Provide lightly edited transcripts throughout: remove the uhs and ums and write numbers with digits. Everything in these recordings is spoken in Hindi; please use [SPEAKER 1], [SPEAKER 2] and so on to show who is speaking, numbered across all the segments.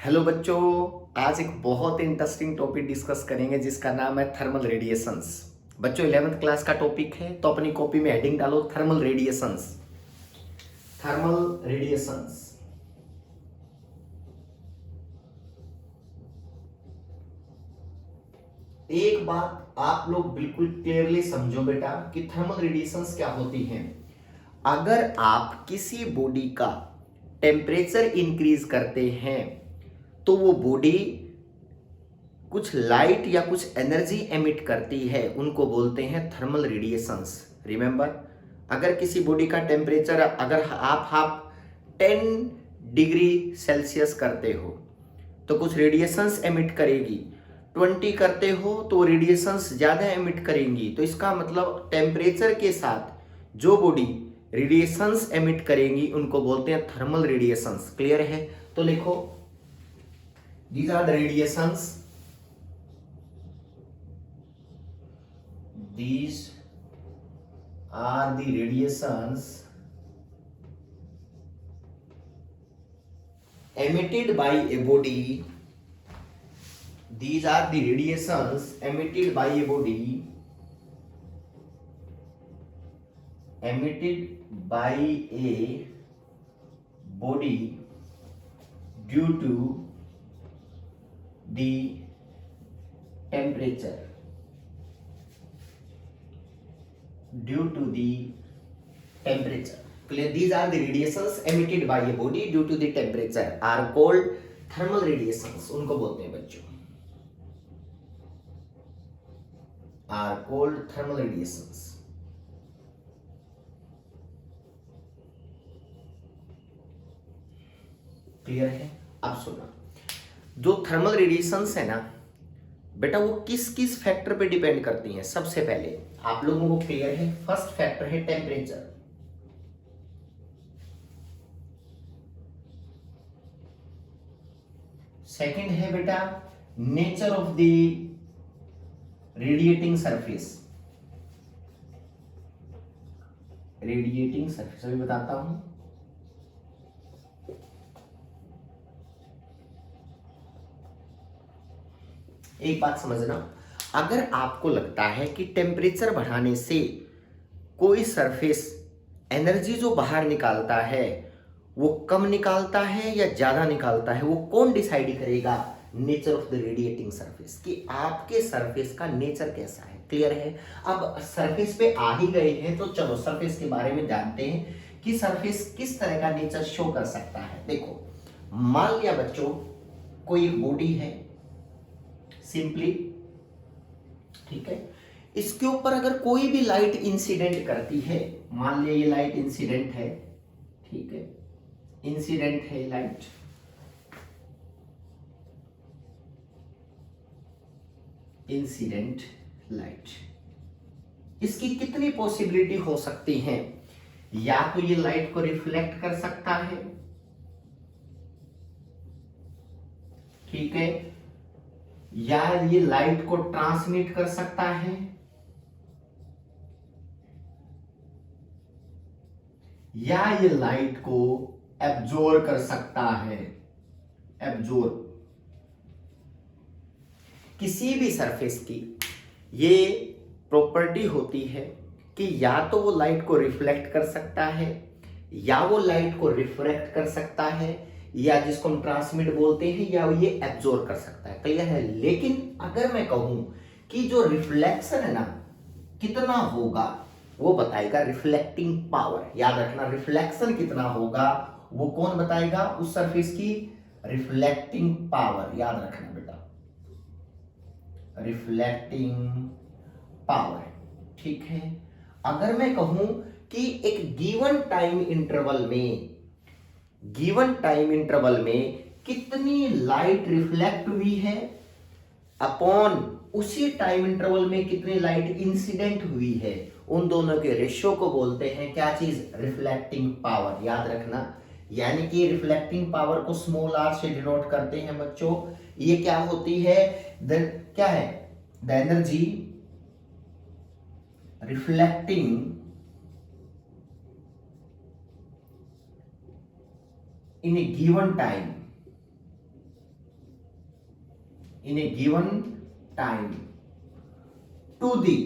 [SPEAKER 1] हेलो बच्चों। आज एक बहुत इंटरेस्टिंग टॉपिक डिस्कस करेंगे जिसका नाम है थर्मल रेडिएशंस। बच्चों 11th क्लास का टॉपिक है तो अपनी कॉपी में हेडिंग डालो थर्मल रेडिएशंस। Thermal radiations. एक बात आप लोग बिल्कुल क्लियरली समझो बेटा कि थर्मल रेडिएशंस क्या होती हैं। अगर आप किसी बॉडी का टेम्परेचर इंक्रीज करते हैं तो वो बॉडी कुछ लाइट या कुछ एनर्जी एमिट करती है, उनको बोलते हैं थर्मल रेडिएशंस। रिमेंबर, अगर किसी बॉडी का टेम्परेचर अगर आप 10 डिग्री सेल्सियस करते हो तो कुछ रेडिएशंस एमिट करेगी, 20 करते हो तो रेडिएशंस ज़्यादा एमिट करेंगी। तो इसका मतलब टेम्परेचर के साथ जो बॉडी रेडिएशंस एमिट करेंगी उनको बोलते हैं थर्मल रेडिएशंस। क्लियर है? तो लिखो, these are the radiations. These are the radiations emitted by a body. These are the radiations emitted by a body. Emitted by a body due to the temperature. Due to the temperature. Clear? These are the radiations emitted by a body due to the temperature are called thermal radiations. उनको बोलते हैं बच्चों, are called thermal radiations. Clear है? अब सुना, जो थर्मल रेडिएशंस है ना बेटा, वो किस किस फैक्टर पे डिपेंड करती हैं। सबसे पहले आप लोगों को क्लियर है, फर्स्ट फैक्टर है टेम्परेचर। सेकंड है बेटा nature of the radiating surface. Radiating surface अभी बताता हूं। एक बात समझना, अगर आपको लगता है कि टेम्परेचर बढ़ाने से कोई सरफेस एनर्जी जो बाहर निकालता है वो कम निकालता है या ज्यादा निकालता है, वो कौन डिसाइड करेगा? Nature of the radiating surface, कि आपके सरफेस का नेचर कैसा है। क्लियर है? अब सरफेस पे आ ही गए हैं तो चलो सरफेस के बारे में जानते हैं कि सरफेस किस तरह का नेचर शो कर सकता है। देखो, मान लिया बच्चों कोई एक बॉडी है सिंपली, ठीक है, इसके ऊपर अगर कोई भी लाइट इंसिडेंट करती है, मान लिया ये लाइट इंसिडेंट है, ठीक है, इंसिडेंट है लाइट, इंसिडेंट लाइट, इसकी कितनी पॉसिबिलिटी हो सकती है? या तो ये लाइट को रिफ्लेक्ट कर सकता है, ठीक है, या ये लाइट को ट्रांसमिट कर सकता है, या ये लाइट को एब्जॉर्ब कर सकता है। एब्जॉर्ब, किसी भी सरफेस की ये प्रॉपर्टी होती है कि या तो वो लाइट को रिफ्लेक्ट कर सकता है, या वो लाइट को रिफ्रैक्ट कर सकता है, या जिसको हम ट्रांसमिट बोलते हैं, या ये एब्जॉर्ब कर सकता है। क्लियर है? लेकिन अगर मैं कहूं कि जो रिफ्लेक्शन है ना कितना होगा, वो बताएगा रिफ्लेक्टिंग पावर। याद रखना, रिफ्लेक्शन कितना होगा वो कौन बताएगा? उस सरफेस की रिफ्लेक्टिंग पावर। याद रखना बेटा, रिफ्लेक्टिंग पावर, ठीक है। अगर मैं कहूं कि एक गिवन टाइम इंटरवल में कितनी लाइट रिफ्लेक्ट हुई है अपॉन उसी टाइम इंटरवल में कितनी लाइट इंसिडेंट हुई है, उन दोनों के रेशियो को बोलते हैं क्या चीज? Reflecting power. याद रखना, यानी कि रिफ्लेक्टिंग पावर को स्मॉल आर से डिनोट करते हैं बच्चों। ये क्या होती है? क्या है? The energy reflecting in a given time in a given time to the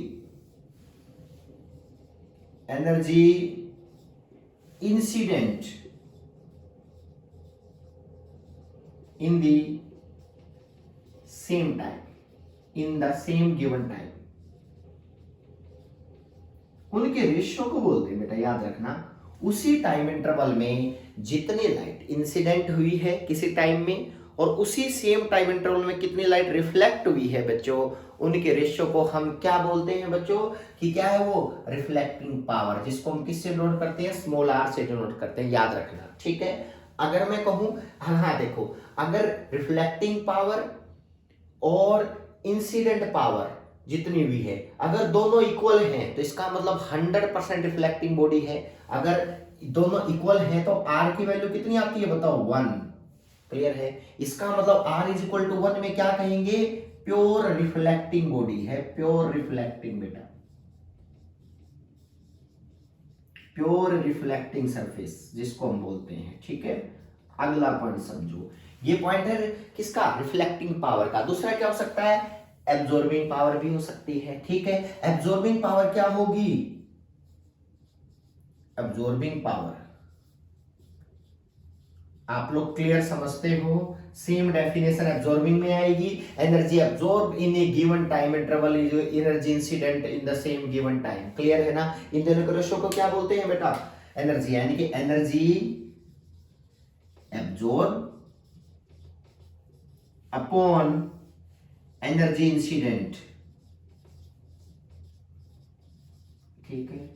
[SPEAKER 1] energy incident in the same time, in the same given time. उनके रेशियो को बोलते हैं बेटा, याद रखना। उसी टाइम इंटरवल में जितनी लाइट इंसिडेंट हुई है किसी टाइम में और उसी सेम टाइम इंटरवल में कितनी लाइट रिफ्लेक्ट हुई है बच्चों, उनके रेशियो को हम क्या बोलते हैं बच्चों कि क्या है वो रिफ्लेक्टिंग पावर, जिसको हम किससे डिनोट करते हैं, स्मॉल आर से डिनोट करते हैं, याद रखना। ठीक है, अगर मैं कहूं, हाँ देखो, अगर रिफ्लेक्टिंग पावर और इंसिडेंट पावर जितनी भी है अगर दोनों इक्वल हैं तो इसका मतलब 100% रिफ्लेक्टिंग बॉडी है। अगर दोनों इक्वल हैं तो आर की वैल्यू कितनी आती है बताओ, 1। क्लियर है, इसका मतलब आर इज इक्वल टू 1 में क्या कहेंगे, प्योर रिफ्लेक्टिंग बॉडी है, प्योर रिफ्लेक्टिंग बेटा, प्योर रिफ्लेक्टिंग सरफेस जिसको हम बोलते हैं। ठीक है, अगला पॉइंट समझो, ये पॉइंट है किसका, रिफ्लेक्टिंग पावर का। दूसरा क्या हो सकता है, एब्जॉर्बिंग पावर भी हो सकती है। ठीक है, एब्जॉर्बिंग पावर क्या होगी, एब्जॉर्बिंग पावर आप लोग क्लियर समझते हो, सेम डेफिनेशन एब्जॉर्बिंग में आएगी, energy absorb in A given time interval is energy incident in the same given time. Clear है ना, इन दोनों के रेशियो को क्या बोलते हैं बेटा, एनर्जी, यानी कि energy absorb upon energy incident. ठीक है,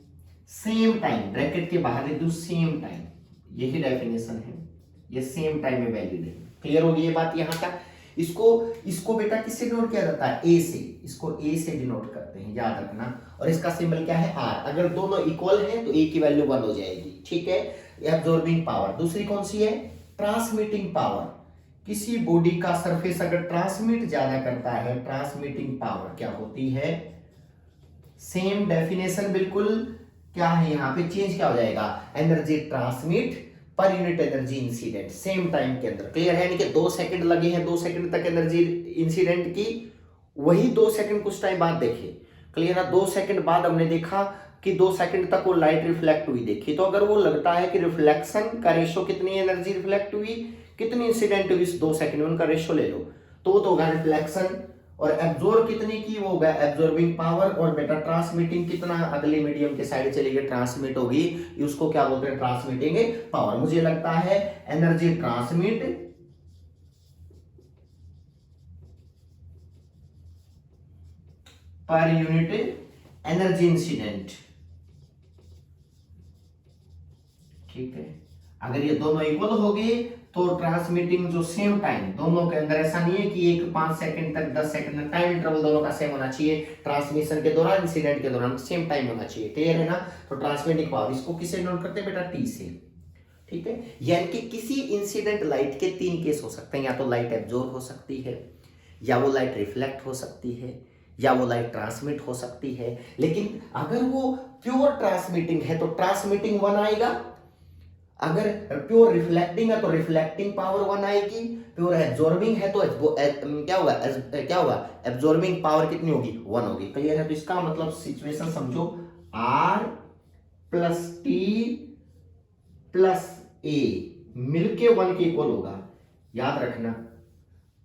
[SPEAKER 1] सेम टाइम, ब्रैकेट के बाहर लिख दो सेम टाइम, यही डेफिनेशन है, ये सेम टाइम में वैलिड है। क्लियर होगी ये बात यहां तक। इसको बेटा किससे डिनोट किया जाता है, ए से, इसको ए से डिनोट करते हैं, याद रखना। और इसका सिंबल क्या है, आर। अगर दोनों इक्वल हैं तो ए की वैल्यू 1 हो जाएगी। ठीक है, एब्जॉर्बिंग पावर। दूसरी कौन सी है, ट्रांसमिटिंग पावर। किसी बॉडी का सरफेस अगर ट्रांसमिट ज्यादा करता है, ट्रांसमिटिंग पावर क्या होती है, सेम डेफिनेशन बिल्कुल क्या है, यहां पे चेंज क्या हो जाएगा, energy transmit per unit energy incident same time के अंदर। क्लियर है, यानी कि 2 सेकंड लगे हैं 2 सेकंड तक एनर्जी इंसिडेंट की, वही 2 सेकंड कुछ टाइम बाद देखे। क्लियर है, 2 सेकंड बाद हमने देखा कि 2 सेकंड तक वो लाइट रिफ्लेक्ट हुई देखी, तो अगर वो लगता है कि रिफ्लेक्शन का रेशियो कितनी एनर्जी रिफ्लेक्ट हुई, कितनी इंसिडेंट हुई इस 2 सेकंड में, उनका रेशियो ले लो, तो होगा रिफ्लेक्शन। और एब्जॉर्ब कितनी की, वो होगा एब्जॉर्बिंग पावर। और बेटा ट्रांसमिटिंग कितना, अगले मीडियम के साइड चली गई, ट्रांसमिट होगी, उसको क्या बोलते हैं, ट्रांसमिटिंग पावर। मुझे लगता है energy transmit per unit energy incident. ठीक है, अगर ये दोनों इक्वल हो गए तो ट्रांसमिटिंग जो सेम टाइम दोनों के अंदर, ऐसा नहीं है कि एक 5 सेकंड तक 10 सेकंड टाइम इंटरवल दोनों का सेम होना चाहिए, ट्रांसमिशन के दौरान इंसिडेंट के दौरान सेम टाइम होना चाहिए। क्लियर है ना, तो ट्रांसमिटिंग पावर इसको किससे नोट करते हैं बेटा, टी से। ठीक है, यानी कि किसी इंसिडेंट लाइट के 3 केस हो सकते हैं, या तो लाइट एब्जॉर्ब हो सकती है, या वो लाइट रिफ्लेक्ट हो सकती है, या वो लाइट ट्रांसमिट हो सकती है। लेकिन अगर वो प्योर ट्रांसमिटिंग है तो ट्रांसमिटिंग 1 आएगा, अगर प्योर रिफ्लेक्टिंग है तो रिफ्लेक्टिंग पावर 1 आएगी, प्योर एब्जॉर्बिंग है तो क्या होगा, एब्जॉर्बिंग पावर कितनी होगी, 1 होगी। क्लियर है, तो इसका मतलब सिचुएशन समझो, R plus T plus A मिलके 1 के इक्वल होगा। याद रखना,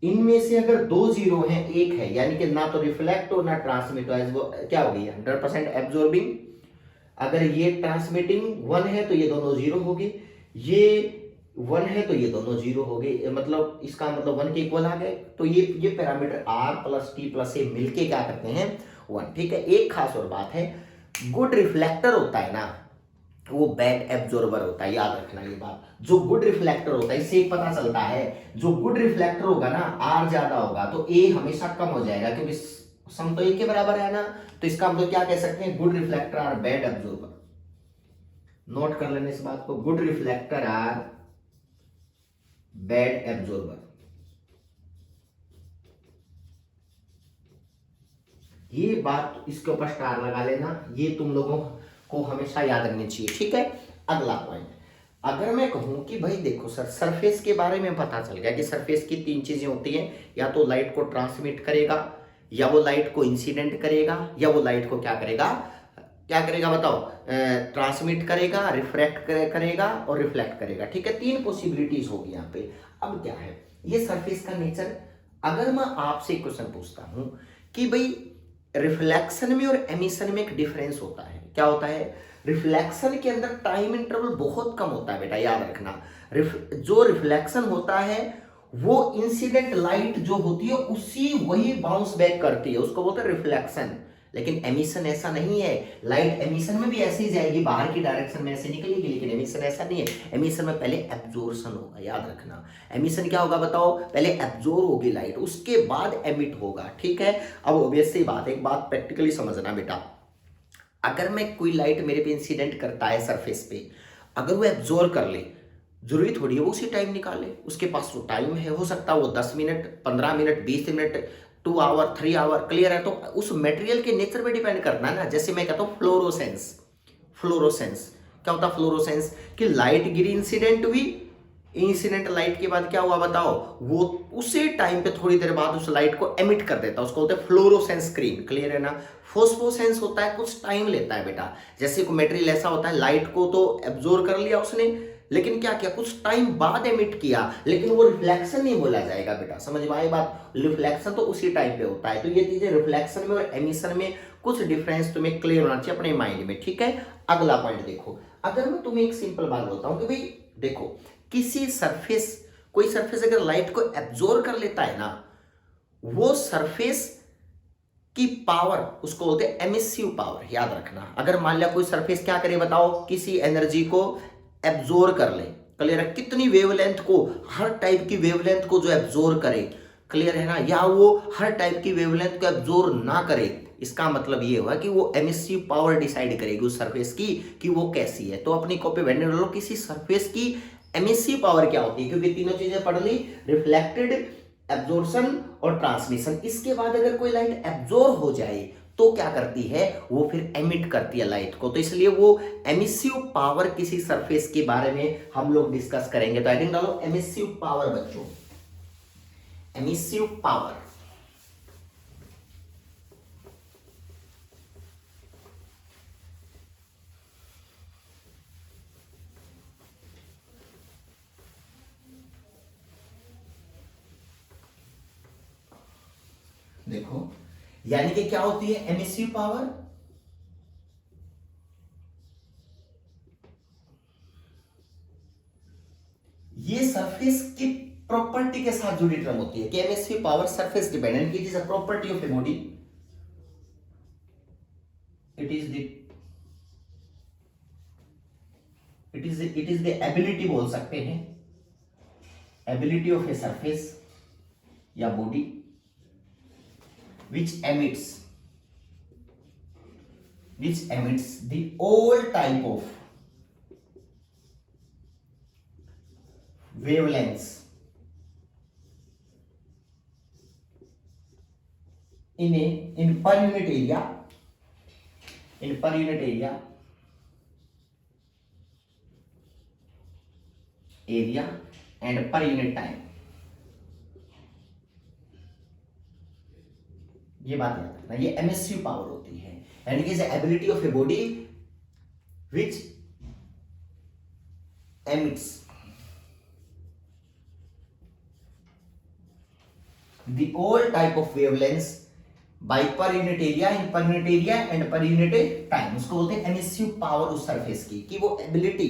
[SPEAKER 1] इनमें से अगर 2 जीरो हैं, 1 है, यानी कि ना तो रिफ्लेक्ट हो ना ट्रांसमिट हो, क्या होगी 100% एब्जॉर्बिंग। अगर ये ट्रांसमिटिंग 1 है तो ये दोनों 0 हो गए, ये 1 है तो ये दोनों 0 हो गए, मतलब इसका मतलब 1 के इक्वल आ गए। तो ये parameter R plus T plus A मिलके क्या करते हैं, 1। ठीक है, एक खास और बात है, गुड रिफ्लेक्टर होता है ना, वो बैड एब्जॉर्बर होता है, याद रखना ये बात। जो गुड रिफ्लेक्टर होता है, इससे पता चलता है, जो गुड रिफ्लेक्टर होगा ना, R ज्यादा होगा तो A हमेशा कम हो जाएगा, क्योंकि सम तो एक के बराबर है ना। तो इसका मतलब क्या कह सकते हैं, good reflector are bad absorber. Note कर लेने इस बात को, good reflector are bad absorber. ये बात इसके ऊपर स्टार लगा लेना, ये तुम लोगों को हमेशा याद रखनी चाहिए। ठीक है, अगला पॉइंट, अगर मैं कहूं कि भाई देखो सर, सरफेस के बारे में पता चल गया कि सरफेस की तीन चीजें होती हैं, या तो लाइट को ट्रांसमिट करेगा, या वो लाइट को इंसिडेंट करेगा, या वो लाइट को क्या करेगा बताओ, ट्रांसमिट करेगा, रिफ्रैक्ट करेगा और रिफ्लेक्ट करेगा। ठीक है, तीन पॉसिबिलिटीज होगी यहाँ पे। अब क्या है ये सरफेस का नेचर। अगर मैं आपसे क्वेश्चन पूछता हूं कि भाई रिफ्लेक्शन में और एमिशन में एक डिफरेंस होता है, क्या होता है? रिफ्लेक्शन के अंदर टाइम इंटरवल बहुत कम होता है बेटा, याद रखना। जो रिफ्लेक्शन होता है वो इंसिडेंट लाइट जो होती है उसी वही बाउंस बैक करती है, उसको बोलते हैं रिफ्लेक्शन। लेकिन एमिशन ऐसा नहीं है। लाइट एमिशन में भी ऐसे ही जाएगी, बाहर की डायरेक्शन में ऐसे निकलेगी, लेकिन एमिशन ऐसा नहीं है। एमिशन में पहले एब्जॉर्प्शन होगा, याद रखना। एमिशन क्या होगा बताओ? पहले एब्जॉर्ब होगी लाइट, उसके बाद एमिट होगा। ठीक है, अब ऑब्वियस सी बात है, एक बात प्रैक्टिकली समझना बेटा। अगर मैं कोई लाइट मेरे पे इंसिडेंट करता है सरफेस पे, अगर वो एब्जॉर्ब कर ले, जरूरी थोड़ी है वो उसी टाइम निकाले, उसके पास वो टाइम है, हो सकता है वो 10 minute, 15 minute, 20 minute, 2 hour, 3 hour, clear है? तो उस मटेरियल के नेचर पे डिपेंड करना है ना। जैसे मैं कहता हूँ फ्लोरोसेंस, फ्लोरोसेंस क्या होता है? फ्लोरोसेंस कि लाइट गिरी, इंसिडेंट हुई, इंसिडेंट लाइट के बाद क्या हुआ बताओ? वो उसी टाइम पे थोड़ी देर बाद उस लाइट को एमिट कर देता है, उसको बोलते हैं फ्लोरोसेंस स्क्रीन, क्लियर है ना? फोस्फोसेंस होता है, कुछ टाइम लेता है बेटा। जैसे कोई मटेरियल ऐसा होता है, लाइट को तो एब्जॉर्ब कर लिया उसने, लेकिन क्या किया, कुछ टाइम बाद एमिट किया, लेकिन वो रिफ्लेक्शन नहीं बोला जाएगा बेटा। समझ में आई बात? रिफ्लेक्शन तो उसी टाइम पे होता है। तो ये चीजें रिफ्लेक्शन में और एमिशन में कुछ डिफरेंस तुम्हें क्लियर होना चाहिए अपने माइंड में। ठीक है, अगला पॉइंट देखो। अगर मैं तुम्हें एक सिंपल बात बोलता हूं कि भाई देखो, किसी सरफेस, कोई सरफेस अगर लाइट को एब्जॉर्ब कर लेता है ना, वो सरफेस की पावर उसको बोलते हैं एमिसिव पावर, याद रखना। अगर मान लिया कोई सरफेस क्या करे बताओ, किसी एनर्जी को एब्जॉर्ब कर ले, क्लियर है? कितनी वेवलेंथ को, हर टाइप की वेवलेंथ को जो एब्जॉर्ब करे, क्लियर है ना? या वो हर टाइप की वेवलेंथ को एब्जॉर्ब ना करे, इसका मतलब ये हुआ कि वो एमिसिव पावर डिसाइड करेगी उस सरफेस की कि वो कैसी है। तो अपनी कॉपी बैठने लो, किसी सरफेस की एमिसिव पावर क्या होती है, क्योंकि तीनों चीजें पढ़ ली, रिफ्लेक्टेड, एब्जॉर्प्शन और ट्रांसमिशन। इसके बाद अगर कोई लाइट एब्जॉर्ब हो जाए तो क्या करती है, वो फिर एमिट करती है लाइट को। तो इसलिए वो एमिसिव पावर किसी सरफेस के बारे में हम लोग डिस्कस करेंगे। तो हेडिंग डालो एमिसिव पावर बच्चों, एमिसिव पावर। देखो, यानी कि क्या होती है एमिसिव पावर? ये सरफेस की प्रॉपर्टी के साथ जुड़ी टर्म होती है कि emissive power surface dependent, it is a property of a body, it is the ability बोल सकते हैं, एबिलिटी ऑफ ए सरफेस या body which emits the all type of wavelengths in per unit area, and per unit time। ये बात याद रखना, ये एमिसिव पावर होती है, यानी कि ability of a body which emits the all type of wavelengths by per unit area, in per unit area and per unit time। उसको बोलते हैं एमिसिव पावर उस सरफेस की, कि वो एबिलिटी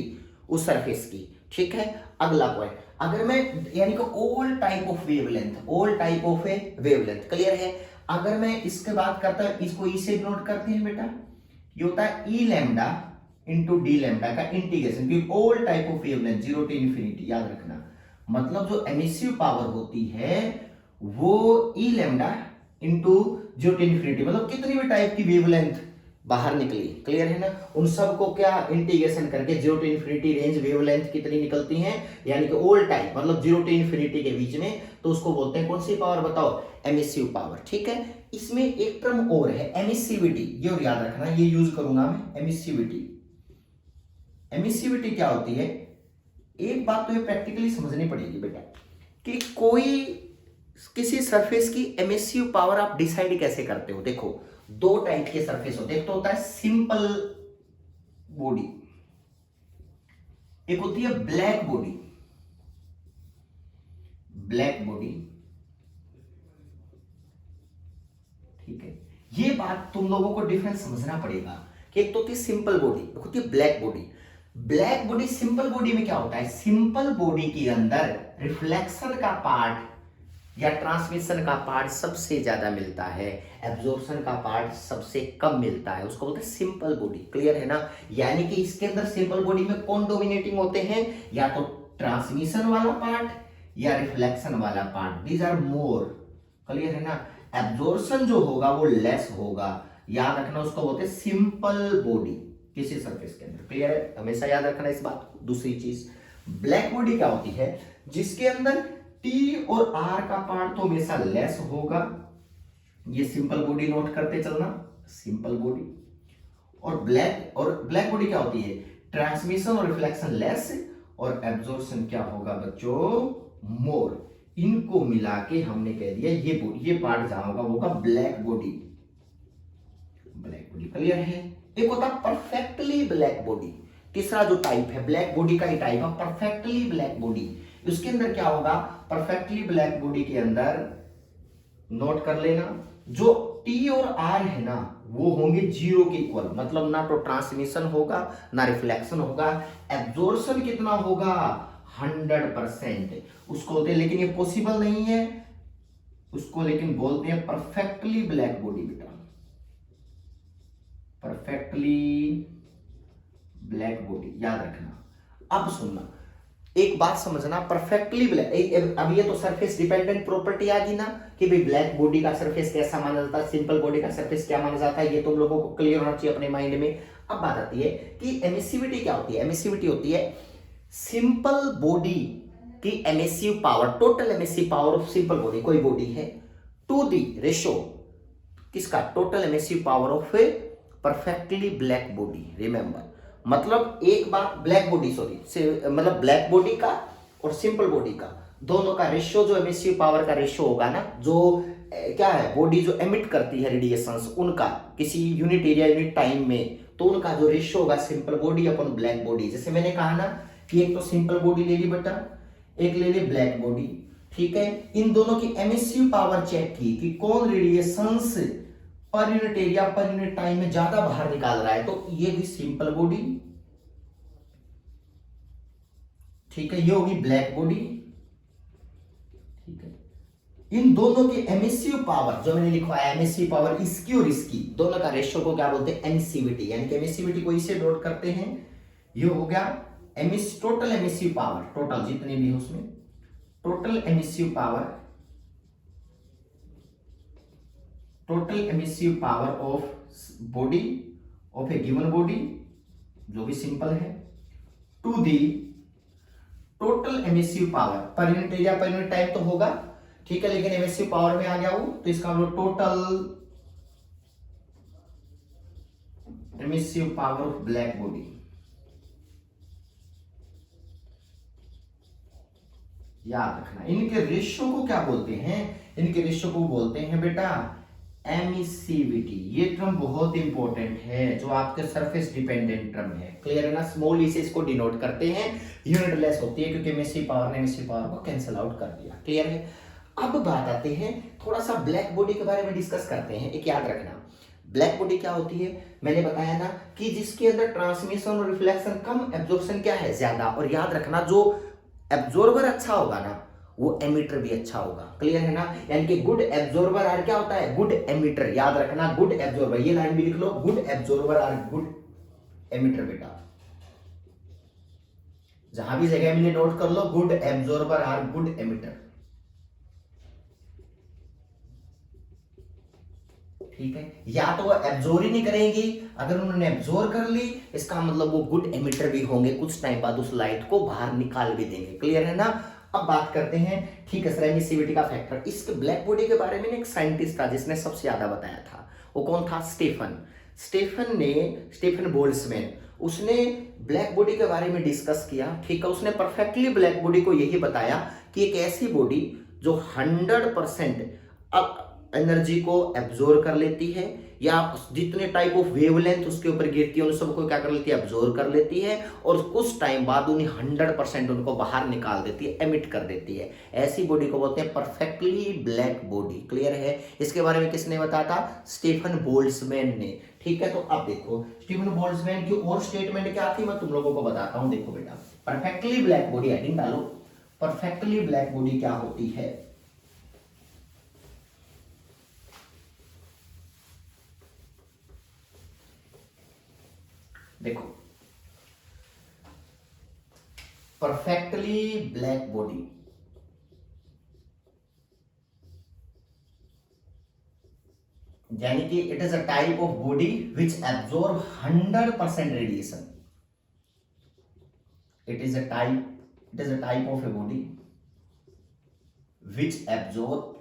[SPEAKER 1] उस सरफेस की। ठीक है, अगला पॉइंट, अगर मैं यानी कि all type of wavelength, all type of A wavelength, clear है? अगर मैं इसके बात करता हूं, इसको ई से नोट करते हैं बेटा, ये होता है E lambda into D lambda का इंटीग्रेशन, क्योंकि all type of wavelength 0 to infinity, याद रखना। मतलब जो एमिसिव पावर होती है वो E lambda into 0 to infinity, मतलब कितनी भी टाइप की वेवलेंथ बाहर निकली, क्लियर है ना, उन सब को क्या इंटीग्रेशन करके 0 टू इंफिनिटी रेंज वेवलेंथ कितनी निकलती हैं, यानी कि ऑल टाइप मतलब 0 टू इंफिनिटी के बीच में, तो उसको बोलते हैं कौन सी पावर बताओ, एमिसिव पावर। ठीक है, इसमें एक टर्म और है एमिसिविटी, ये और याद रखना, ये यूज करूंगा मैं, एमिसिविटी। एमिसिविटी क्या होती है? एक बात तो ये प्रैक्टिकली समझनी पड़ेगी बेटा कि कोई किसी सरफेस की एमिसिव पावर आप डिसाइड कैसे करते हो। देखो दो टाइप के सरफेस होते हैं, एक तो होता है सिंपल बॉडी, एक होती है ब्लैक बॉडी। ब्लैक बॉडी, ठीक है, ये बात तुम लोगों को डिफरेंस समझना पड़ेगा कि एक तो होती है सिंपल बॉडी, एक होती है black body. Black body, simple body में क्या होता है, सिंपल बॉडी के अंदर रिफ्लेक्शन का पार्ट या ट्रांसमिशन का पार्ट सबसे ज्यादा मिलता है, एब्जॉर्प्शन का पार्ट सबसे कम मिलता है, उसको बोलते हैं सिंपल बॉडी। क्लियर है ना। यानी कि इसके अंदर सिंपल बॉडी में कौन डोमिनेटिंग होते हैं, या तो ट्रांसमिशन वाला पार्ट या रिफ्लेक्शन वाला part, these are more. Clear है ना। एब्जॉर्प्शन जो होगा वो लेस होगा, याद रखना, उसको बोलते हैं सिंपल बॉडी किसी सरफेस के अंदर। क्लियर है, हमेशा याद रखना इस बात को। दूसरी चीज, ब्लैक बॉडी क्या होती है, जिसके अंदर टी और आर का पार्ट तो हमेशा लेस होगा, ये सिंपल बॉडी नोट करते चलना, सिंपल बॉडी। और ब्लैक बॉडी क्या होती है, ट्रांसमिशन और रिफ्लेक्शन लेस और एब्जॉर्प्शन क्या होगा बच्चों, मोर। इनको मिला के हमने कह दिया ये पार्ट जहां होगा वो होगा black body. Black body clear है। एक होता है परफेक्टली ब्लैक बॉडी, तीसरा जो टाइप है ब्लैक बॉडी का ही टाइप है परफेक्टली ब्लैक बॉडी। उसके अंदर क्या होगा, परफेक्टली ब्लैक बॉडी के अंदर नोट कर लेना, जो टी और आर है ना वो होंगे जीरो के इक्वल, मतलब ना तो ट्रांसमिशन होगा ना रिफ्लेक्शन होगा। एब्जॉर्प्शन कितना होगा, 100%। उसको बोलते हैं, लेकिन ये पॉसिबल नहीं है, उसको लेकिन बोलते हैं परफेक्टली ब्लैक बॉडी बेटा, परफेक्टली ब्लैक बॉडी, याद रखना। अब सुनना, एक बात समझना, परफेक्टली ब्लैक, अब ये तो सरफेस डिपेंडेंट प्रॉपर्टी आ गई ना कि भाई ब्लैक बॉडी का सरफेस कैसा माना जाता है, सिंपल बॉडी का सरफेस क्या माना जाता है, ये तुम लोगों को क्लियर होना चाहिए अपने माइंड में। अब बात आती है कि एमिसिविटी क्या होती है। एमिसिविटी होती है सिंपल बॉडी की emissive power, total emissive power of simple body, कोई बॉडी है, टू दी रेशो किसका, total emissive power of perfectly black body. Remember, मतलब एक बात, ब्लैक बॉडी मतलब ब्लैक बॉडी का और सिंपल बॉडी का दोनों का रेशियो, जो एमिसिव पावर का रेशियो होगा ना, जो क्या है, बॉडी जो एमिट करती है रेडिएशंस उनका किसी यूनिट एरिया यूनिट टाइम में, तो उनका जो रेशियो होगा सिंपल बॉडी अपन ब्लैक बॉडी। जैसे मैंने कहा ना कि एक तो सिंपल बॉडी ले ली बेटा, एक ले ली ब्लैक बॉडी, ठीक है। इन दोनों की एमिसिव पावर चेक की कि कौन रेडिएशंस पर unit area per unit time में ज्यादा बाहर निकाल रहा है, तो ये भी सिंपल बॉडी, ठीक है, ये होगी ब्लैक बॉडी, ठीक है। इन दोनों की एमिसिव पावर जो मैंने लिखवाया, एमिसिव पावर इसकी और इसकी दोनों का रेशियो को क्या बोलते हैं, एमिसिविटी। यानी कि एमिसिविटी को इसे नोट करते हैं, ये हो गया टोटल एमिसिव पावर, टोटल जितने भी है उसमें total emissive power, total emissive power of body of a given body जो भी सिंपल है, to the total emissive power per unit area per unit time तो होगा, ठीक है, लेकिन एमिसिव पावर में आ गया वो, तो इसका मतलब total emissive power of black body. याद रखना, इनके रेशियो को क्या बोलते हैं, इनके रेशियो को बोलते हैं बेटा एमिसिविटी। ये टर्म बहुत इंपॉर्टेंट है, जो आपके सरफेस डिपेंडेंट टर्म है। क्लियर है ना। स्मॉल ई से इसको डिनोट करते हैं, यूनिट लेस होती है क्योंकि एमिसिव पावर ने एमिसिव पावर को कैंसिल आउट कर दिया। क्लियर है। अब बात आते हैं, थोड़ा सा ब्लैक बॉडी के बारे में डिस्कस करते हैं। एक याद रखना, ब्लैक बॉडी क्या होती है, मैंने बताया ना कि जिसके अंदर ट्रांसमिशन और रिफ्लेक्शन कम, एब्जॉर्प्शन क्या है ज्यादा। और याद रखना, जो एब्जॉर्बर अच्छा होगा ना वो एमिटर भी अच्छा होगा। क्लियर है ना। यानी कि गुड एब्जॉर्बर आर क्या होता है, गुड एमिटर। याद रखना, गुड एब्जॉर्बर, ये लाइन भी लिख लो, good absorber are good emitter बेटा, जहां भी जगह मिले नोट कर लो, good absorber are good emitter, ठीक है। या तो वो एब्जॉर्ब ही नहीं करेंगी, अगर उन्होंने एब्जॉर्ब कर ली इसका मतलब वो गुड एमिटर भी होंगे, कुछ टाइम बाद उस लाइट को बाहर निकाल भी देंगे। क्लियर है ना। अब बात करते हैं, ठीक है सर, एमिसिविटी का फैक्टर। इसके ब्लैक बॉडी के बारे में एक साइंटिस्ट था जिसने सबसे ज्यादा बताया था, वो कौन था, स्टीफन बोल्ट्जमैन। उसने ब्लैक बॉडी के बारे में डिस्कस किया, ठीक है। उसने परफेक्टली ब्लैक बॉडी को यही बताया कि एक ऐसी बॉडी जो 100% एनर्जी को एब्जॉर्ब कर लेती है, या जितने टाइप ऑफ वेवलेंथ उसके ऊपर गिरती है उन सबको क्या कर लेती है, एब्जॉर्ब कर लेती है, और कुछ टाइम बाद उन्हें 100% उनको बाहर निकाल देती है, एमिट कर देती है। ऐसी बॉडी को बोलते हैं परफेक्टली ब्लैक बॉडी। क्लियर है? इसके बारे में किसने बताया था? स्टीफन बोल्ट्जमैन ने। ठीक है, तो अब देखो स्टीफन बोल्ट्जमैन की और स्टेटमेंट क्या थी, मैं तुम लोगों को बताता हूं। देखो बेटा, परफेक्टली ब्लैक बॉडी, हेडिंग डालो, परफेक्टली ब्लैक बॉडी क्या होती है। देखो, परफेक्टली ब्लैक बॉडी यानी कि it is a type of body which absorb 100% radiation. It is a type of a body which absorb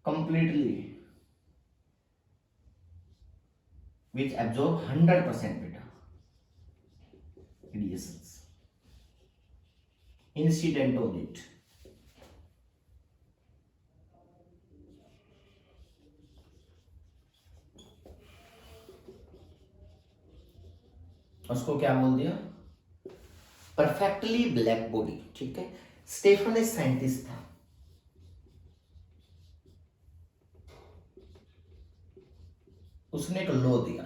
[SPEAKER 1] completely, which absorb 100% beta radiations incident on it। उसको क्या बोल दिया? Perfectly black body. ठीक है, स्टेफन एक साइंटिस्ट था, उसने एक लॉ दिया।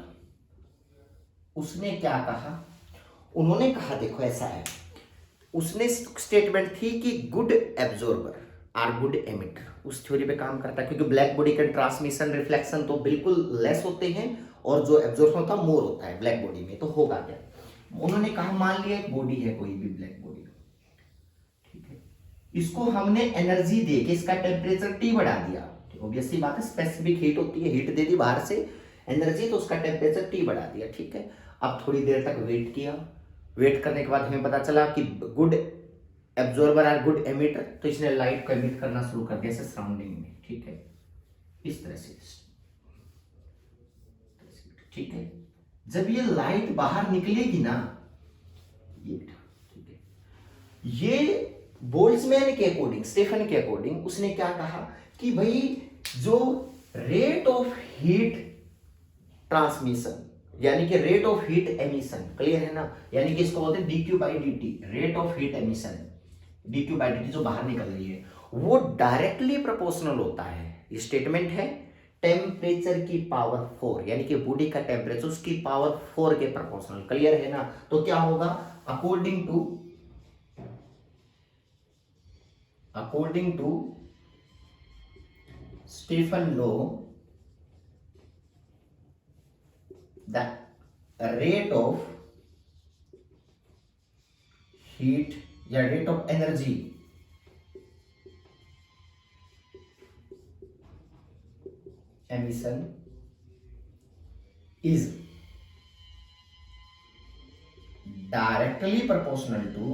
[SPEAKER 1] उसने क्या कहा? उन्होंने कहा देखो ऐसा है, उसने स्टेटमेंट थी कि good absorber are good emitter, उस थ्योरी पे काम करता है, क्योंकि ब्लैक बॉडी का ट्रांसमिशन रिफ्लेक्शन तो बिल्कुल लेस होते हैं और जो एब्जॉर्प्शन होता है मोर होता है ब्लैक बॉडी में। तो होगा क्या? उन्होंने कहा मान लिया एक बॉडी है, कोई भी ब्लैक बॉडी, ठीक है, इसको हमने एनर्जी दे के इसका टेम्परेचर टी बढ़ा दिया। ऑब्वियसली बात है, स्पेसिफिक हीट होती है, हीट दे दी बाहर से एनर्जी, तो उसका टेम्परेचर टी बढ़ा दिया। ठीक है, अब थोड़ी देर तक वेट किया, वेट करने के बाद हमें पता चला कि गुड एब्जॉर्बर और गुड एमिटर, तो इसने लाइट को एमिट करना शुरू कर दिया सराउंडिंग में। ठीक है, इस तरह से। ठीक है, जब ये लाइट बाहर निकलेगी ना, ये ठीक है, ये बोल्ट्जमैन के अकॉर्डिंग, स्टेफन के अकॉर्डिंग, उसने क्या कहा कि भाई जो रेट ऑफ हीट ट्रांसमिशन यानी कि rate of heat emission, clear है ना, यानी कि इसको बोलते हैं dq by dt, rate of heat emission, dq by dt जो बाहर निकल रही है, वो डायरेक्टली प्रोपोर्शनल होता है। ये स्टेटमेंट है टेम्परेचर की पावर 4, यानी कि बॉडी का टेम्परेचर उसकी पावर 4 के प्रोपोर्शनल। क्लियर है ना? तो क्या होगा? According to Stefan law, the rate of heat या rate of energy emission is directly proportional to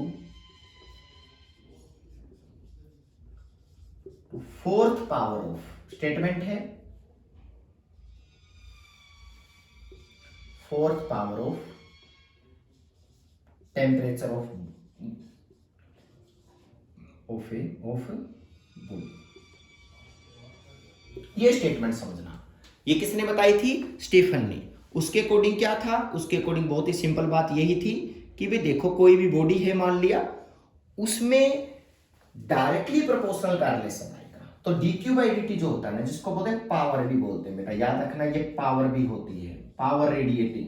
[SPEAKER 1] fourth power of, statement है fourth power of temperature of body। ये स्टेटमेंट समझना, ये किसने बताई थी? स्टीफन ने। उसके अकॉर्डिंग क्या था? उसके अकॉर्डिंग बहुत ही सिंपल बात यही थी कि भाई देखो कोई भी बॉडी है मान लिया, उसमें डायरेक्टली प्रोपोर्शनल का रिलेशन आएगा, तो dq बाई dt जो होता है ना, जिसको बोलते हैं पावर भी बोलते हैं बेटा, याद रखना ये पावर भी होती है, पावर रेडिएटिंग।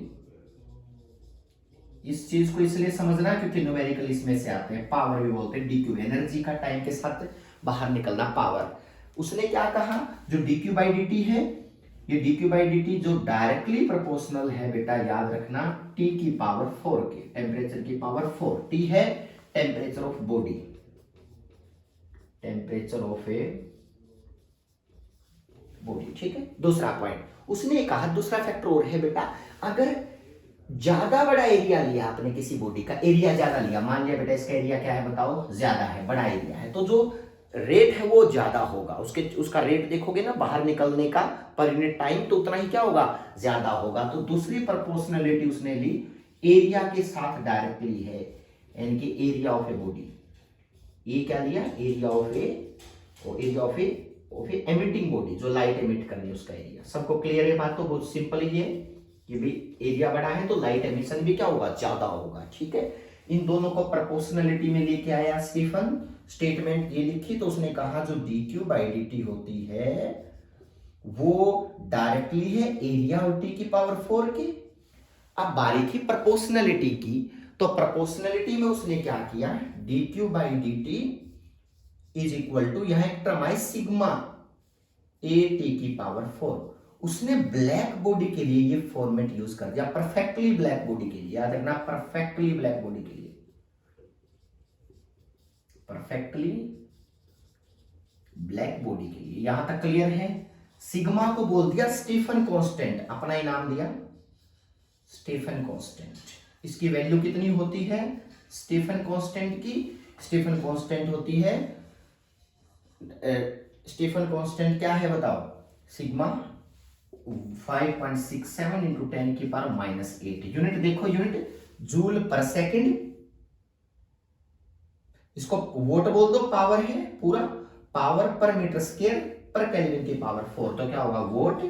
[SPEAKER 1] इस चीज को इसलिए समझना क्योंकि न्यूमेरिकल इसमें से आते हैं, पावर भी बोलते हैं, dq एनर्जी का टाइम के साथ बाहर निकलना, पावर। उसने क्या कहा? जो dq बाई dt है, ये dq बाई dt जो डायरेक्टली प्रोपोर्शनल है बेटा, याद रखना t की पावर 4 के, टेम्परेचर की पावर 4। t है temperature of body, temperature of a body. ठीक है, दूसरा पॉइंट उसने कहा, दूसरा फैक्टर और है बेटा, अगर ज्यादा बड़ा एरिया लिया आपने किसी बॉडी का, एरिया ज्यादा लिया, मान लिया बेटा इसका एरिया क्या है बताओ, ज्यादा है, बड़ा एरिया है, तो जो रेट है वो ज्यादा होगा, उसका रेट देखोगे ना बाहर निकलने का पर यूनिट टाइम, तो उतना ही क्या होगा, ज्यादा होगा। तो दूसरी प्रोपोर्शनलिटी उसने ली एरिया के साथ डायरेक्टली है, यानी कि एरिया ऑफ ए बॉडी। ये क्या लिया, area of A emitting body, जो लाइट एमिट कर रही है उसका एरिया। सबको क्लियर है बात? तो बहुत सिंपल ही है कि भाई एरिया बड़ा है तो लाइट एमिशन भी क्या होगा, ज्यादा होगा। ठीक है, इन दोनों को प्रोपोर्शनलिटी में लेके आया स्टीफन, स्टेटमेंट ये लिखी, तो उसने कहा जो dq बाई dt होती है वो डायरेक्टली है एरिया और t की पावर 4 की। अब बारी थी प्रोपोर्शनलिटी की, तो प्रोपोर्शनलिटी में उसने क्या किया, dq by dt is equal to, यहां एक टर्म है सिग्मा a t की पावर 4। उसने ब्लैक बॉडी के लिए ये फॉर्मेट यूज कर दिया, परफेक्टली ब्लैक बॉडी के लिए, याद रखना परफेक्टली ब्लैक बॉडी के लिए, परफेक्टली ब्लैक बॉडी के लिए। यहां तक क्लियर है? सिग्मा को बोल दिया स्टीफन कांस्टेंट, अपना ही नाम दिया स्टीफन कांस्टेंट। इसकी वैल्यू कितनी होती है स्टीफन कांस्टेंट की? स्टीफन कांस्टेंट होती है, स्टीफन कांस्टेंट क्या है बताओ, सिग्मा 5.67 इंटू 10 की पावर -8। यूनिट देखो, यूनिट जूल पर सेकंड, इसको वोट बोल दो, पावर है पूरा, पावर पर मीटर स्क्वायर पर केल्विन की पावर 4, तो क्या होगा, वोट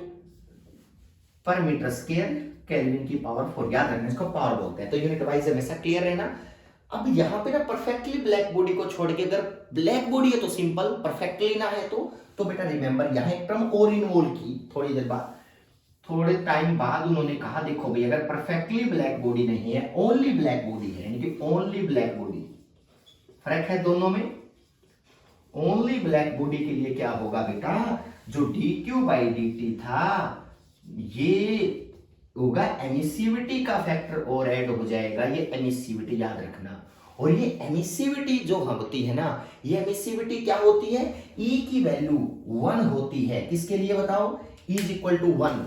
[SPEAKER 1] पर मीटर स्क्वायर केल्विन की पावर 4। याद रखना इसको पावर बोलते हैं, तो यूनिट वाइज हमेशा क्लियर है ना। अब यहां पे ना परफेक्टली ब्लैक बॉडी को छोड़ के, अगर ब्लैक बॉडी है तो सिंपल, परफेक्टली ना है तो बेटा रिमेंबर यहां एक टर्म और इन्वॉल्व की, थोड़ी देर बाद, थोड़े टाइम बाद उन्होंने कहा देखो भाई अगर परफेक्टली ब्लैक बॉडी नहीं है, ओनली ब्लैक बॉडी है, यानी कि ओनली ब्लैक बॉडी, फर्क है दोनों में। ओनली ब्लैक बॉडी के लिए क्या होगा बेटा, जो dq बाई dt था ये होगा एमिसिविटी का फैक्टर और ऐड हो जाएगा, ये एमिसिविटी याद रखना। और ये एमिसिविटी जो होती है ना, ये एमिसिविटी क्या होती है, E की वैल्यू 1 होती है, किसके लिए बताओ, E इज इक्वल टू 1,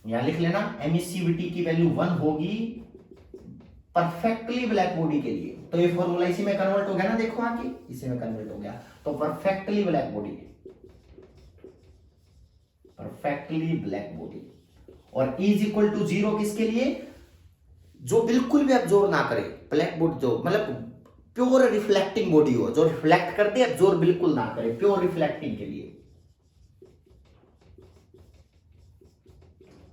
[SPEAKER 1] यहां लिख लेना, एमिसिविटी की वैल्यू 1 होगी परफेक्टली ब्लैक बॉडी के लिए। तो ये फॉर्मूला इसी में कन्वर्ट हो गया ना, देखो आगे इसी में कन्वर्ट हो गया, तो perfectly black body, perfectly black body. और E इज इक्वल टू 0 किसके लिए, जो बिल्कुल भी एब्जॉर्ब ना करे, ब्लैक बॉडी जो मतलब प्योर रिफ्लेक्टिंग बॉडी हो, जो रिफ्लेक्ट करते हैं, एब्जॉर्ब बिल्कुल ना करे, प्योर रिफ्लेक्टिंग के लिए,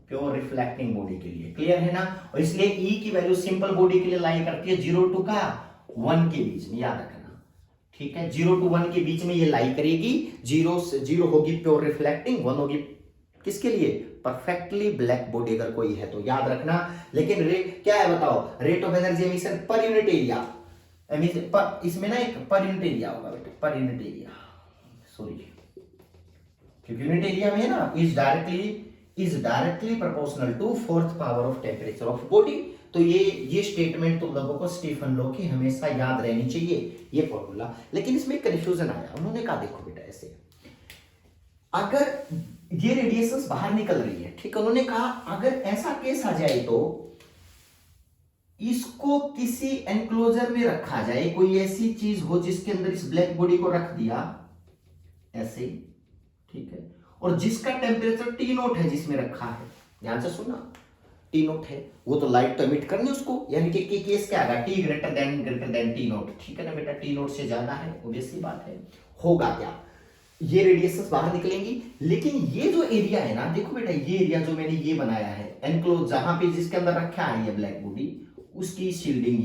[SPEAKER 1] प्योर रिफ्लेक्टिंग बॉडी के लिए। क्लियर है ना? और इसलिए E की वैल्यू सिंपल बॉडी के लिए लाई करती है 0 टू का 1 के बीच में, याद रखना। ठीक है, 0 टू 1 के बीच में ये लाई करेगी, 0 होगी प्योर रिफ्लेक्टिंग, 1 होगी किसके लिए, परफेक्टली ब्लैक बॉडी अगर कोई है तो, याद रखना। लेकिन रेट क्या है बताओ, rate of energy emission per unit area, इसमें ना एक पर यूनिट एरिया होगा बेटा, पर यूनिट एरिया, सॉरी, क्योंकि यूनिट एरिया में है ना, is directly proportional to 4th power of temperature of body. तो ये स्टेटमेंट तुम लोगों को स्टीफन लॉ की हमेशा याद रहनी चाहिए, ये फॉर्मूला। लेकिन इसमें कंफ्यूजन आया, उन्होंने कहा देखो बेटा ऐसे, अगर ये रेडिएशंस बाहर निकल रही है, ठीक है, उन्होंने कहा अगर ऐसा केस आ जाए तो इसको किसी एनक्लोजर में रखा जाए, कोई ऐसी चीज हो जिसके अंदर इस ब्लैक बॉडी को रख दिया ऐसे, ठीक है, और जिसका टेम्परेचर T0 है, जिसमें रखा है, ध्यान से सुनना, T0 है, वो तो लाइट तो एमिट करनी उसको, यानी कि केस क्या आएगा, T ग्रेटर देन T0, ठीक है ना बेटा, T0 से ज्यादा है, ऑब्वियसली बात है, होगा क्या, ये रेडिएशंस बाहर निकलेंगी। लेकिन ये जो एरिया है ना, देखो बेटा ये एरिया जो मैंने ये बनाया है एनक्लोज, जहां पे जिसके अंदर रखा है ये ब्लैक बॉडी, उसकी शील्डिंग,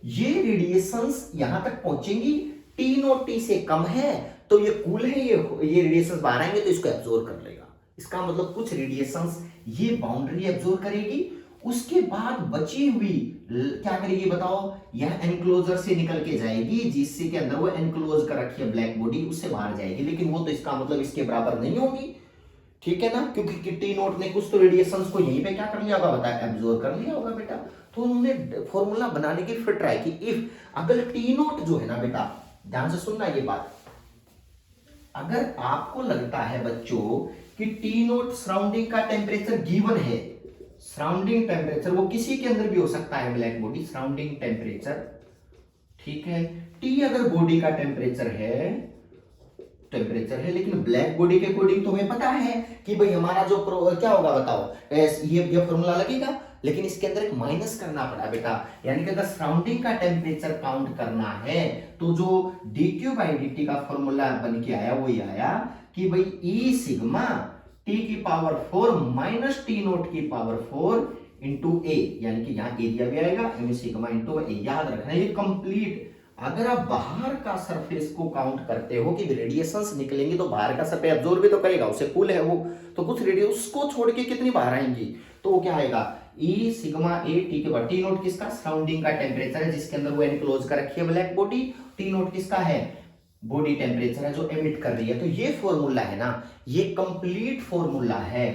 [SPEAKER 1] ये रेडिएशंस यहां तक पहुंचेंगी, T0 से कम है तो ये कूल है, ये रेडिएशंस बाहर आएंगे तो इसको एब्जॉर्ब कर लेगा। इसका मतलब कुछ रेडिएशंस ये बाउंड्री एब्जॉर्ब करेगी, उसके बाद बची हुई क्या करेगी बताओ, यह एनक्लोजर से निकल के जाएगी, जिससे के अंदर वो एनक्लोज कर रखी है ब्लैक बॉडी, उससे बाहर जाएगी, लेकिन वो तो इसका मतलब इसके बराबर नहीं होगी, ठीक है ना, क्योंकि T0 ने कुछ तो रेडिएशंस को यहीं पे क्या कर लिया होगा बताया, एब्जॉर्ब कर लिया होगा बेटा। तो उन्होंने फॉर्मूला बनाने की फिर ट्राई की, इफ अगर T0 जो है ना बेटा, ध्यान से सुनना ये बात, अगर आपको लगता है बच्चों कि T0 सराउंडिंग का टेम्परेचर गिवन है, सराउंडिंग टेम्परेचर वो किसी के अंदर भी हो सकता है ब्लैक बॉडी, सराउंडिंग टेम्परेचर, ठीक है, T अगर बॉडी का टेम्परेचर है टेम्परेचर है, लेकिन ब्लैक बॉडी के अकॉर्डिंग तो हमें पता है कि भाई हमारा जो क्या होगा बताओ, ये फॉर्मूला लगेगा, लेकिन इसके अंदर एक माइनस करना पड़ा बेटा, यानी कि अगर सराउंडिंग का टेम्परेचर काउंट करना है तो जो dQ बाई dt का फॉर्मूला बन के आया वो ये आया कि भाई E सिग्मा T की पावर 4 माइनस T नोट की पावर 4 इंटू ए, यानी कि यहाँ एरिया भी आएगा एम सिग्मा इंटू ए। याद रखना ये कंप्लीट, अगर आप बाहर का सरफेस को काउंट करते हो कि रेडिएशंस निकलेंगी तो बाहर का सरफेस अब्जॉर्ब भी तो करेगा, उससे कूल है वो, तो कुछ रेडिएशन उसको छोड़ के कितनी बाहर आएंगी, तो वो क्या आएगा ई सिग्मा ए टी के बाद टी नोट किसका सराउंडिंग का टेम्परेचर है जिसके अंदर वो एनक्लोज कर रखी है ब्लैक बॉडी, टी नोट किसका है बॉडी टेम्परेचर है जो एमिट कर रही है। तो ये फॉर्मूला है ना, ये कंप्लीट फॉर्मूला है,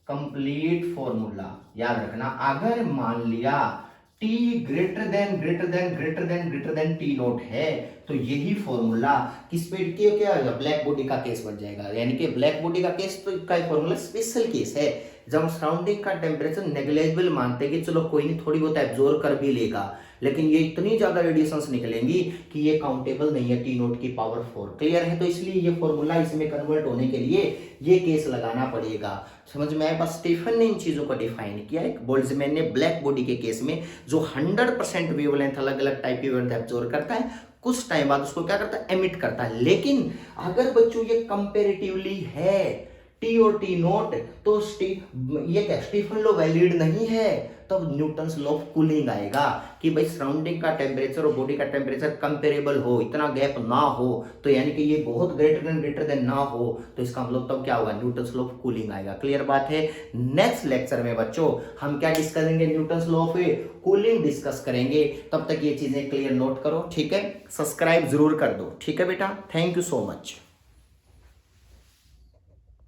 [SPEAKER 1] कंप्लीट फॉर्मूला याद रखना। अगर मान लिया T greater than T note है तो यही फॉर्मूला किस पे क्या होगा, ब्लैक बॉडी का केस बन जाएगा, यानी कि ब्लैक बॉडी का केस तो का फॉर्मूला स्पेशल केस है जब सराउंडिंग का टेम्परेचर नेग्लेजिबल मानते हैं कि चलो कोई नहीं थोड़ी बहुत एब्जॉर्ब कर भी लेगा, लेकिन ये इतनी ज्यादा रेडिएशंस निकलेंगी कि ये काउंटेबल नहीं है टी नोट की पावर 4। क्लियर है? तो इसलिए ये फॉर्मूला इसमें कन्वर्ट होने के लिए ये केस लगाना पड़ेगा। समझ में आया? बस स्टीफन ने इन चीजों को डिफाइन किया है, बोल्ट्जमैन ने ब्लैक बॉडी के केस में जो 100% वेवलेंथ अलग अलग टाइप की वेवलेंथ एब्जॉर्ब करता है, कुछ टाइम बाद उसको क्या करता है, एमिट करता है। लेकिन अगर बच्चों ये कंपेरेटिवली है टी और टी नोट तो ये क्या स्टीफन लॉ वैलिड नहीं है, तब न्यूटन्स लॉ ऑफ कूलिंग आएगा कि भाई सराउंडिंग का टेम्परेचर और बॉडी का टेम्परेचर कंपेरेबल हो, इतना गैप ना हो, तो यानी कि ये बहुत ग्रेटर देन ना हो, तो इसका मतलब तब क्या होगा, न्यूटन्स लॉ ऑफ कूलिंग आएगा। क्लियर बात है? नेक्स्ट लेक्चर में बच्चों हम क्या डिस्कस करेंगे, Newton's law of cooling discuss करेंगे। तब तक ये चीजें क्लियर नोट करो, ठीक है? सब्सक्राइब जरूर कर दो, ठीक है बेटा? Thank you so much.